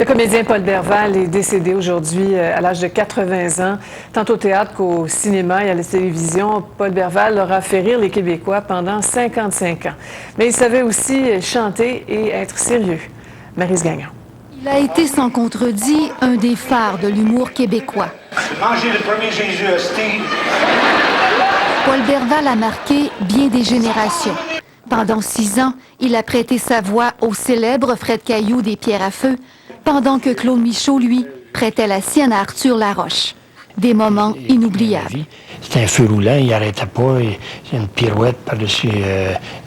Le comédien Paul Berval est décédé aujourd'hui à l'âge de 80 ans. Tant au théâtre qu'au cinéma et à la télévision, Paul Berval aura fait rire les Québécois pendant 55 ans. Mais il savait aussi chanter et être sérieux. Maryse Gagnon. Il a été sans contredit un des phares de l'humour québécois. Mangez le premier Jésus hostie. Paul Berval a marqué bien des générations. Pendant 6 ans, il a prêté sa voix au célèbre Fred Caillou des Pierres à feu, pendant que Claude Michaud, lui, prêtait la sienne à Arthur Laroche. Des moments inoubliables. C'était un feu roulant, il n'arrêtait pas, il y a une pirouette par-dessus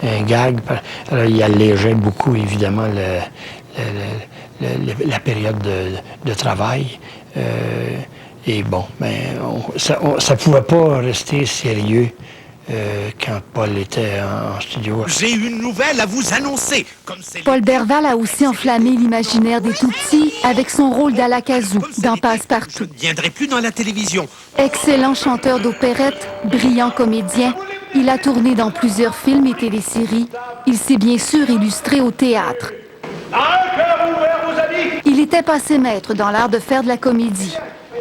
un gag. Alors, il allégeait beaucoup, évidemment, la période de travail. Et bon, ça ne pouvait pas rester sérieux quand Paul était en studio. J'ai une nouvelle à vous annoncer. Paul Berval a aussi enflammé l'imaginaire des tout-petits avec son rôle d'Alakazou dans Passe-Partout. Je ne viendrai plus dans la télévision. Excellent chanteur d'opérette, brillant comédien, il a tourné dans plusieurs films et téléséries. Il s'est bien sûr illustré au théâtre. Il était passé maître dans l'art de faire de la comédie.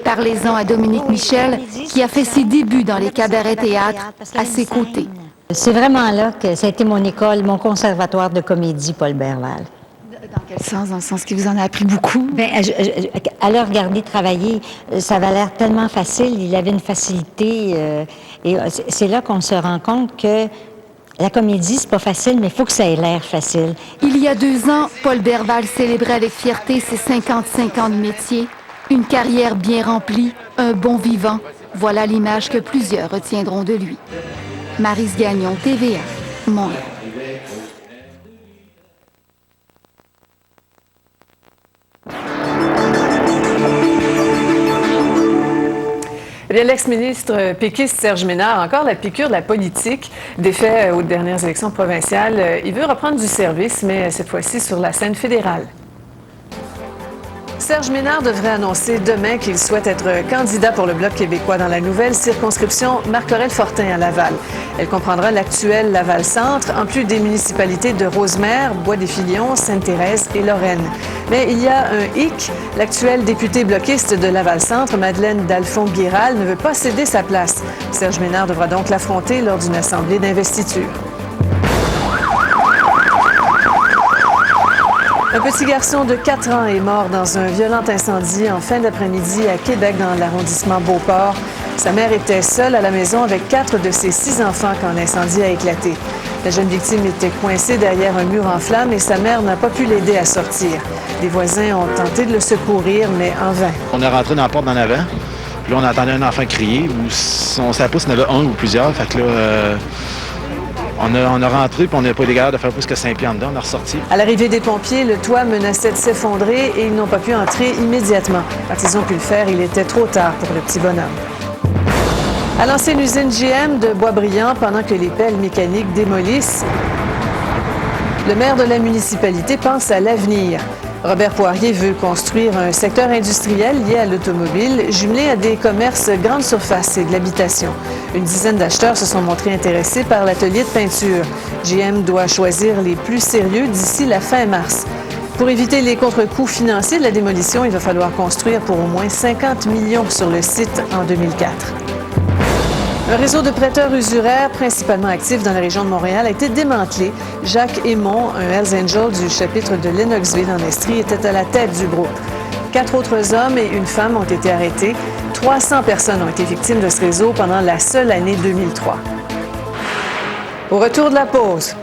Parlez-en à Dominique Michel, qui a fait ses débuts dans les cabarets-théâtres à ses côtés. C'est vraiment là que ça a été mon école, mon conservatoire de comédie, Paul Berval. Dans quel sens? Dans le sens qu'il vous en a appris beaucoup? Bien, à le regarder travailler, ça avait l'air tellement facile. Il avait une facilité. Et c'est là qu'on se rend compte que la comédie, c'est pas facile, mais il faut que ça ait l'air facile. Il y a 2 ans, Paul Berval célébrait avec fierté ses 55 ans de métier. Une carrière bien remplie, un bon vivant. Voilà l'image que plusieurs retiendront de lui. Maryse Gagnon, TVA, Montréal. L'ex-ministre péquiste Serge Ménard a encore la piqûre de la politique. Défait aux dernières élections provinciales, il veut reprendre du service, mais cette fois-ci sur la scène fédérale. Serge Ménard devrait annoncer demain qu'il souhaite être candidat pour le Bloc québécois dans la nouvelle circonscription Marc-Aurèle-Fortin à Laval. Elle comprendra l'actuel Laval-Centre, en plus des municipalités de Rosemère, Bois-des-Filions, Sainte-Thérèse et Lorraine. Mais il y a un hic. L'actuelle députée bloquiste de Laval-Centre, Madeleine Dalphond-Guéral, ne veut pas céder sa place. Serge Ménard devra donc l'affronter lors d'une assemblée d'investiture. Un petit garçon de 4 ans est mort dans un violent incendie en fin d'après-midi à Québec, dans l'arrondissement Beauport. Sa mère était seule à la maison avec 4 de ses 6 enfants quand l'incendie a éclaté. La jeune victime était coincée derrière un mur en flammes et sa mère n'a pas pu l'aider à sortir. Les voisins ont tenté de le secourir, mais en vain. On est rentré dans la porte d'en avant, puis là, on entendait un enfant crier. On savait pas s'il y en avait un ou plusieurs, fait que là... On a rentré, puis on n'a pas été capable de faire plus que 5 pieds en dedans, on a ressorti. À l'arrivée des pompiers, le toit menaçait de s'effondrer et ils n'ont pas pu entrer immédiatement. Quand ils ont pu le faire, il était trop tard pour le petit bonhomme. À l'ancienne usine GM de Boisbriand, pendant que les pelles mécaniques démolissent, le maire de la municipalité pense à l'avenir. Robert Poirier veut construire un secteur industriel lié à l'automobile, jumelé à des commerces grande surface et de l'habitation. Une dizaine d'acheteurs se sont montrés intéressés par l'atelier de peinture. GM doit choisir les plus sérieux d'ici la fin mars. Pour éviter les contre-coups financiers de la démolition, il va falloir construire pour au moins 50 millions sur le site en 2004. Un réseau de prêteurs usuraires, principalement actifs dans la région de Montréal, a été démantelé. Jacques Aymon, un Hells Angel du chapitre de Lennoxville en Estrie, était à la tête du groupe. 4 autres hommes et une femme ont été arrêtés. 300 personnes ont été victimes de ce réseau pendant la seule année 2003. Au retour de la pause.